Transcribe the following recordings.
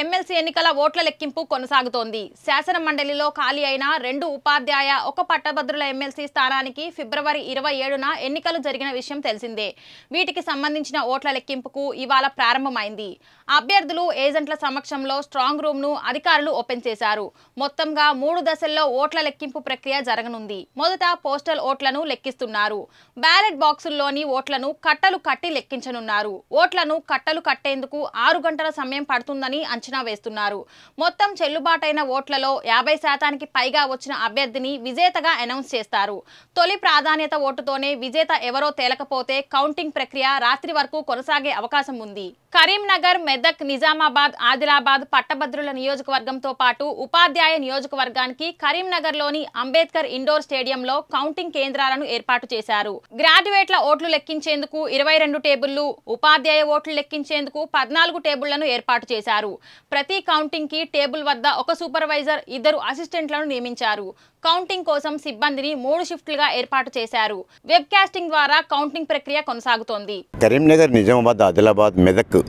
MLC ఎన్నికల ఓట్ల లెక్కింపు కొనసాగుతోంది. శాసన మండలిలో ఖాళీ అయిన 2 ఉపాధ్యాయ 1 పట్టభద్రుల ఎమ్మెల్సీ స్థానానికి ఫిబ్రవరి 27న ఎన్నికలు జరిగిన విషయం తెలిసిందే. వీటికి సంబంధించిన ఓట్ల లెక్కింపుకు ఇవాళ ప్రారంభమైంది. అభ్యర్థులు ఏజెంట్ల సమక్షంలో స్ట్రాంగ్ రూమ్ ను అధికారులు ఓపెన్ చేశారు. మొత్తంగా 3 దశల్లో ఓట్ల లెక్కింపు ప్రక్రియ జరగనుంది. మొదట పోస్టల్ ఓట్లను లెక్కిస్తున్నారు. బ్యాలెట్ బాక్సుల్లోని ఓట్లను కట్టలు కట్టి లెక్కించనున్నారు. ఓట్లను కట్టలు కట్టేందుకు 6 గంటల సమయం పడుతుందని అంచనా వేస్తున్నారు. మొత్తం చెల్లుబాటైన ఓట్లలో 50% పైగా వచ్చిన అభ్యర్థిని విజేతగా అనౌన్స్ చేస్తారు. తొలి ప్రాధాన్యత ఓటుతోనే విజేత ఎవరో తేలకపోతే కౌంటింగ్ ప్రక్రియ రాత్రి వరకు కొనసాగే అవకాశం ఉంది. కరీంనగర్, మెదక్, నిజామాబాద్, ఆదిలాబాద్ పట్టభద్రుల నియోజకవర్గంతో పాటు ఉపాధ్యాయ నియోజకవర్గానికి కరీంనగర్లోని అంబేద్కర్ ఇండోర్ స్టేడియంలో కౌంటింగ్ కేంద్రాలను ఏర్పాటు చేశారు. గ్రాడ్యుయేట్ల ఓట్లు లెక్కించేందుకు 22 టేబుళ్లు, ఉపాధ్యాయ ఓట్లు లెక్కించేందుకు 14 టేబుళ్లను ఏర్పాటు చేశారు. ప్రతి కౌంటింగ్ కి టేబుల్ వద్ద ఒక సూపర్వైజర్, 2 అసిస్టెంట్లను నియమించారు. కౌంటింగ్ కోసం సిబ్బందిని 3 షిఫ్ట్లుగా ఏర్పాటు చేశారు. వెబ్ కాస్టింగ్ ద్వారా కౌంటింగ్ ప్రక్రియ కొనసాగుతోంది. కరీంనగర్, నిజామాబాద్, ఆదిలాబాద్, మెదక్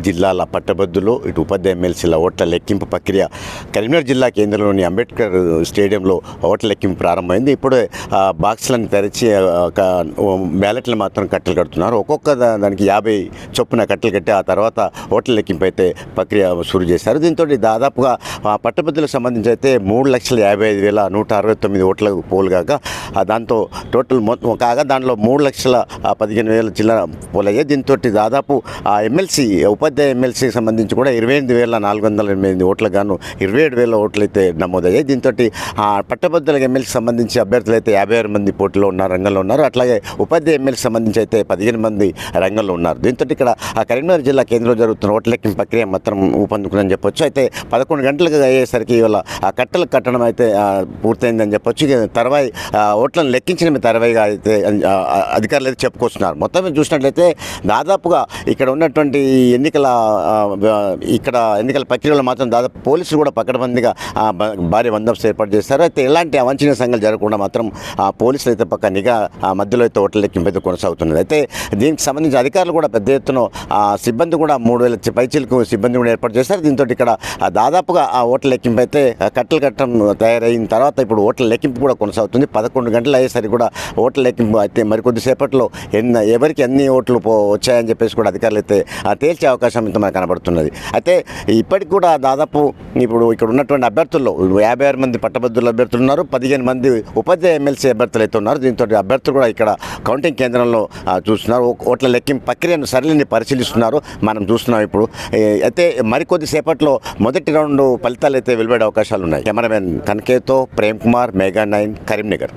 జిల్లాల పట్టభద్రులు ఇటు ఉపాధ్యాయ ఎమ్మెల్సీల ఓట్ల లెక్కింపు ప్రక్రియ కరీంనగర్ జిల్లా కేంద్రంలోని అంబేద్కర్ స్టేడియంలో ఓట్ల లెక్కింపు ప్రారంభమైంది. ఇప్పుడే బాక్సులను తెరిచి బ్యాలెట్లు మాత్రం కట్టలు కడుతున్నారు. ఒక్కొక్క దానికి 50 చొప్పున కట్టలు కట్టి ఆ తర్వాత ఓట్ల లెక్కింపు అయితే ప్రక్రియ షురు చేశారు. దీంతో దాదాపుగా పట్టభద్రులకు సంబంధించి అయితే 3,55,169 ఓట్లకు పోలుగాక దాంతో టోటల్ మొత్తం కాగా దాంట్లో 3,15,000 చిల్లర పోలయ్యాయి. దీంతో దాదాపు ఎమ్మెల్సీ ఉపాధ్యాయ ఎమ్మెల్సీకి సంబంధించి కూడా 28,408 ఓట్లకు గాను 27,000 ఓట్లు అయితే నమోదయ్యాయి. దీంతో పట్టభద్రులకు ఎమ్మెల్సీకి సంబంధించి అభ్యర్థులు అయితే 56 మంది పోటీలో ఉన్నారు, రంగంలో ఉన్నారు. అట్లాగే ఉపాధ్యాయ ఎమ్మెల్సీ సంబంధించి అయితే 15 మంది రంగంలో ఉన్నారు. దీంతో ఇక్కడ కరీంనగర్ జిల్లా కేంద్రంలో జరుగుతున్న ఓట్ల లెక్కింపు ప్రక్రియ మాత్రం ఊపందుకుందని చెప్పొచ్చు. అయితే 11 గంటలకు అయ్యేసరికి ఇవాళ కట్టలు కట్టడం అయితే పూర్తయిందని చెప్పొచ్చు. తర్వాత ఓట్లను లెక్కించిన తర్వాయిగా అయితే అధికారులు అయితే చెప్పుకొస్తున్నారు. మొత్తం చూసినట్లయితే దాదాపుగా ఇక్కడ ఉన్నటువంటి ఎన్నికల ప్రక్రియలో మాత్రం దాదాపు పోలీసులు కూడా పకడ్బందీగా భారీ బందోబస్తు ఏర్పాటు చేస్తారు. అయితే ఎలాంటి అవాంఛనీయ సంఘటనలు జరగకుండా మాత్రం పోలీసులు అయితే పక్క నిఘా మధ్యలో అయితే ఓట్ల లెక్కింపు అయితే కొనసాగుతున్నది. అయితే దీనికి సంబంధించి అధికారులు కూడా పెద్ద ఎత్తున సిబ్బంది కూడా 3,000 పైచీలకు సిబ్బంది కూడా ఏర్పాటు చేస్తారు. దీంతో ఇక్కడ దాదాపుగా ఆ ఓట్ల లెక్కింపు అయితే కట్టలు కట్టడం తయారైన తర్వాత ఇప్పుడు ఓట్ల లెక్కింపు కూడా కొనసాగుతుంది. 11 గంటలు అయ్యేసరికి కూడా ఓట్ల లెక్కింపు అయితే మరికొద్దిసేపట్లో ఎవరికి ఎన్ని ఓట్లు వచ్చాయని చెప్పేసి కూడా అధికారులు అయితే తేల్చే అవకాశం ఇంత మనకు కనబడుతున్నది. అయితే ఇప్పటికి కూడా దాదాపు ఇప్పుడు ఇక్కడ ఉన్నటువంటి అభ్యర్థుల్లో 56 మంది పట్టభద్రుల అభ్యర్థులు ఉన్నారు, 15 మంది ఉపాధ్యాయ ఎమ్మెల్సీ అభ్యర్థులు అయితే ఉన్నారు. దీంతో అభ్యర్థులు కూడా ఇక్కడ కౌంటింగ్ కేంద్రంలో చూస్తున్నారు. ఓట్ల లెక్కింపు ప్రక్రియను సరళిని పరిశీలిస్తున్నారు. మనం చూస్తున్నాం ఇప్పుడు. అయితే మరికొద్ది సేపట్లో మొదటి రౌండ్ ఫలితాలు అయితే వెలువడే అవకాశాలు ఉన్నాయి. కెమెరామెన్ కనకేతో ప్రేమ్ కుమార్, మెగా 9, కరీంనగర్.